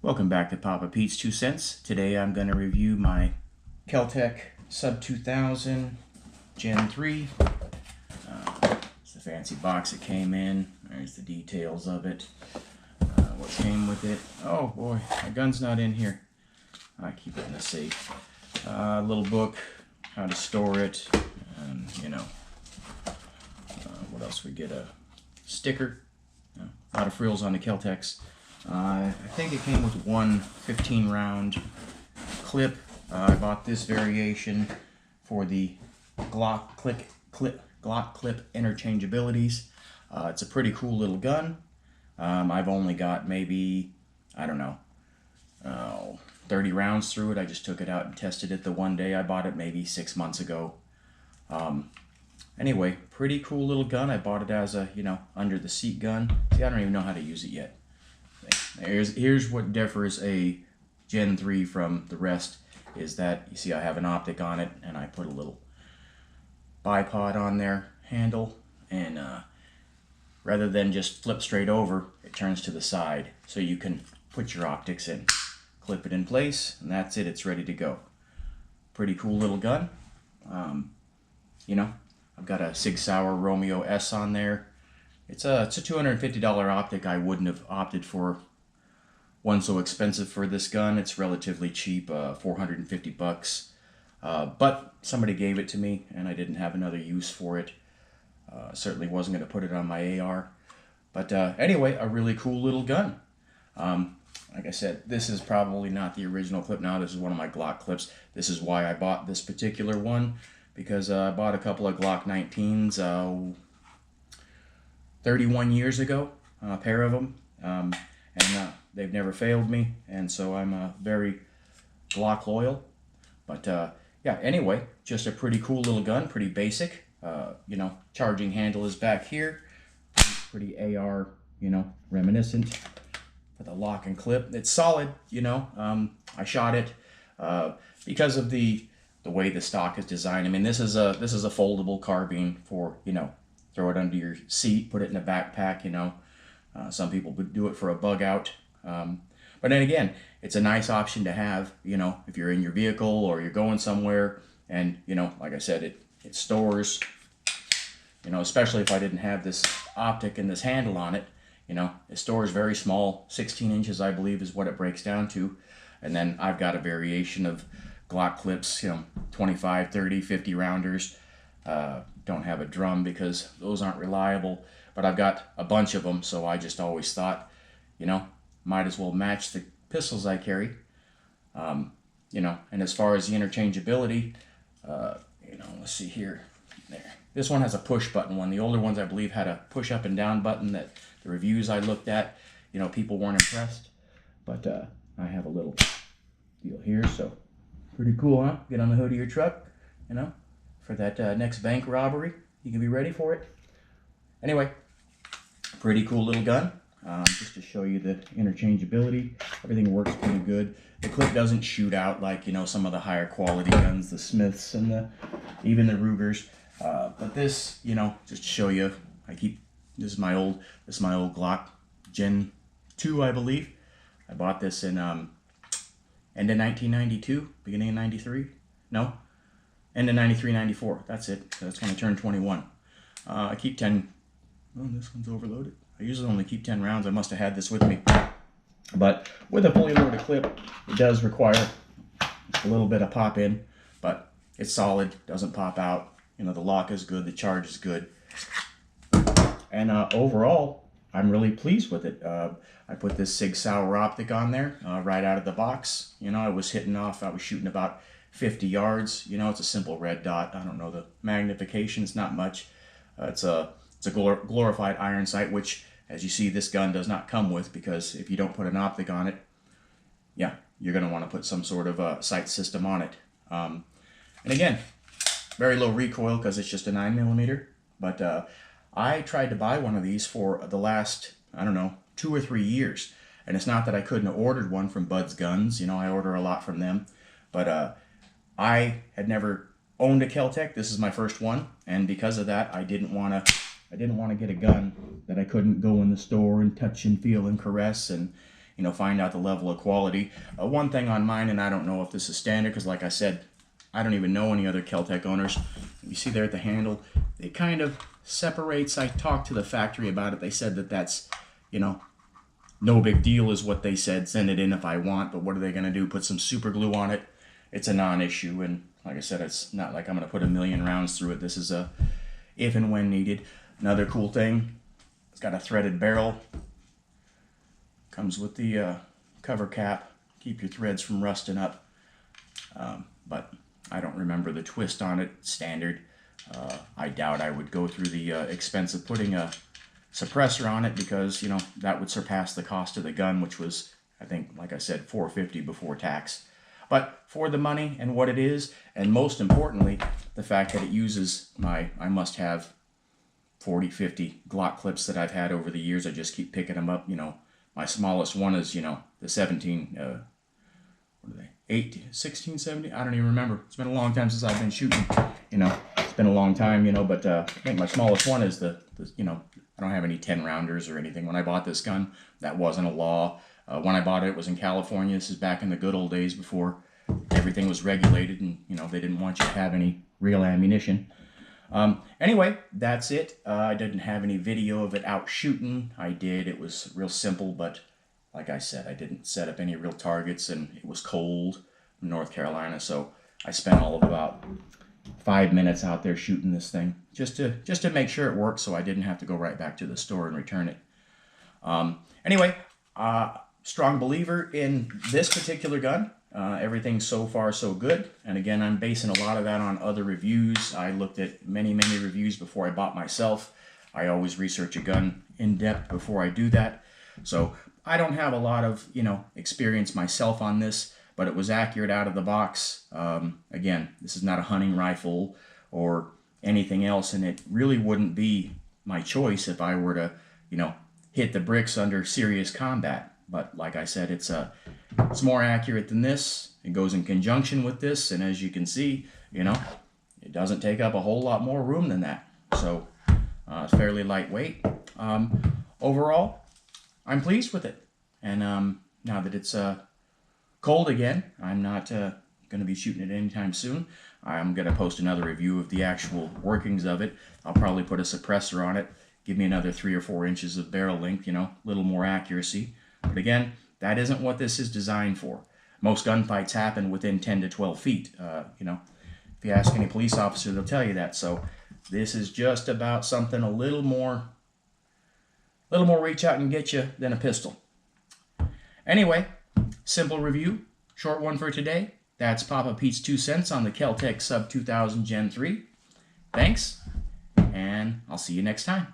Welcome back to Papa Pete's 2 Cents. Today I'm going to review my KEL-TEC Sub-2000 Gen 3. It's the fancy box it came in. There's the details of it. What came with it. Oh boy, my gun's not in here. I keep it in the safe. A little book, how to store it, and what else? We get a sticker. A lot of frills on the KEL-TECs. I think it came with one 15-round clip. I bought this variation for the Glock clip interchangeabilities. It's a pretty cool little gun. I've only got maybe, I don't know, 30 rounds through it. I just took it out and tested it the one day. I bought it maybe 6 months ago. Anyway, pretty cool little gun. I bought it as a, under the seat gun. See, I don't even know how to use it yet. Here's what differs a Gen 3 from the rest, is that, you see I have an optic on it, and I put a little bipod on there, handle, and rather than just flip straight over, it turns to the side, so you can put your optics in, clip it in place, and that's it, it's ready to go. Pretty cool little gun. I've got a Sig Sauer Romeo S on there. It's a $250 optic. I wouldn't have opted for one so expensive for this gun. It's relatively cheap, 450 bucks. But somebody gave it to me, and I didn't have another use for it. Certainly wasn't going to put it on my AR. But anyway, a really cool little gun. Like I said, this is probably not the original clip now. This is one of my Glock clips. This is why I bought this particular one, because I bought a couple of Glock 19s 31 years ago, a pair of them, and they've never failed me, and so I'm very Glock loyal. But yeah, anyway, just a pretty cool little gun, pretty basic. Charging handle is back here, pretty AR, reminiscent for the lock and clip. It's solid, I shot it because of the way the stock is designed. I mean, this is a foldable carbine for, throw it under your seat, put it in a backpack, some people would do it for a bug out. But then again, it's a nice option to have, if you're in your vehicle or you're going somewhere, and, like I said, it stores, especially if I didn't have this optic and this handle on it, it stores very small, 16 inches, I believe, is what it breaks down to. And then I've got a variation of Glock clips, 25, 30, 50 rounders. Don't have a drum because those aren't reliable, but I've got a bunch of them, so I just always thought, might as well match the pistols I carry. And as far as the interchangeability, let's see here. There. This one has a push button one. The older ones, I believe, had a push up and down button that the reviews I looked at, people weren't impressed. But I have a little deal here, so pretty cool, huh? Get on the hood of your truck, for that next bank robbery. You can be ready for it. Anyway, pretty cool little gun. Just to show you the interchangeability, everything works pretty good. The clip doesn't shoot out like some of the higher quality guns, the Smiths and even the Rugers. But this, just to show you, this is my old Glock Gen 2, I believe. I bought this in end of 1992, beginning of 93. No, end of 93, 94. That's it. That's when I turned 21. I keep 10. Oh, this one's overloaded. I usually only keep 10 rounds. I must have had this with me. But with a fully loaded clip, it does require a little bit of pop in, but it's solid, doesn't pop out. The lock is good, the charge is good. And overall, I'm really pleased with it. I put this Sig Sauer optic on there right out of the box. I was shooting about 50 yards. It's a simple red dot. I don't know the magnification, it's not much. It's a glorified iron sight, which, as you see, this gun does not come with, because if you don't put an optic on it, yeah, you're going to want to put some sort of sight system on it. And again, very low recoil because it's just a 9mm. But I tried to buy one of these for the last, I don't know, 2 or 3 years. And it's not that I couldn't have ordered one from Bud's Guns. I order a lot from them. But I had never owned a KEL-TEC. This is my first one. And because of that, I didn't want to get a gun that I couldn't go in the store and touch and feel and caress and, you know, find out the level of quality. One thing on mine, and I don't know if this is standard, because like I said, I don't even know any other KEL-TEC owners. You see there at the handle, it kind of separates. I talked to the factory about it. They said that that's, you know, no big deal is what they said. Send it in if I want, but what are they going to do? Put some super glue on it? It's a non-issue, and like I said, it's not like I'm going to put 1,000,000 rounds through it. This is a if and when needed. Another cool thing, it's got a threaded barrel. Comes with the cover cap. Keep your threads from rusting up. But I don't remember the twist on it. Standard. I doubt I would go through the expense of putting a suppressor on it, because, you know, that would surpass the cost of the gun, which was, I think, like I said, $450 before tax. But for the money and what it is, and most importantly, the fact that it uses my, I must have 40, 50 Glock clips that I've had over the years. I just keep picking them up. You know, my smallest one is, you know, the 17, what are they, 18, 16, 17? I don't even remember. It's been a long time since I've been shooting, you know. It's been a long time, you know, but I think my smallest one is the you know, I don't have any 10 rounders or anything. When I bought this gun, that wasn't a law. When I bought it, it was in California. This is back in the good old days before everything was regulated, and, you know, they didn't want you to have any real ammunition. Anyway, that's it. I didn't have any video of it out shooting. I did. It was real simple, but like I said, I didn't set up any real targets, and it was cold in North Carolina, so I spent all of about 5 minutes out there shooting this thing just to make sure it worked, so I didn't have to go right back to the store and return it. Anyway, strong believer in this particular gun. Everything so far so good, and again, I'm basing a lot of that on other reviews. I looked at many reviews before I bought myself. I always research a gun in depth before I do that, so I don't have a lot of, you know, experience myself on this, but it was accurate out of the box. Again, this is not a hunting rifle or anything else, and it really wouldn't be my choice if I were to, you know, hit the bricks under serious combat. But like I said, it's more accurate than this. It goes in conjunction with this, and as you can see, you know, it doesn't take up a whole lot more room than that. So it's fairly lightweight. Overall, I'm pleased with it. And now that it's cold again, I'm not going to be shooting it anytime soon. I'm going to post another review of the actual workings of it. I'll probably put a suppressor on it, give me another 3 or 4 inches of barrel length, you know, a little more accuracy. But again, that isn't what this is designed for. Most gunfights happen within 10 to 12 feet. You know, if you ask any police officer, they'll tell you that. So this is just about something a little more reach out and get you than a pistol. Anyway, simple review, short one for today. That's Papa Pete's 2 cents on the KEL-TEC Sub 2000 Gen 3. Thanks, and I'll see you next time.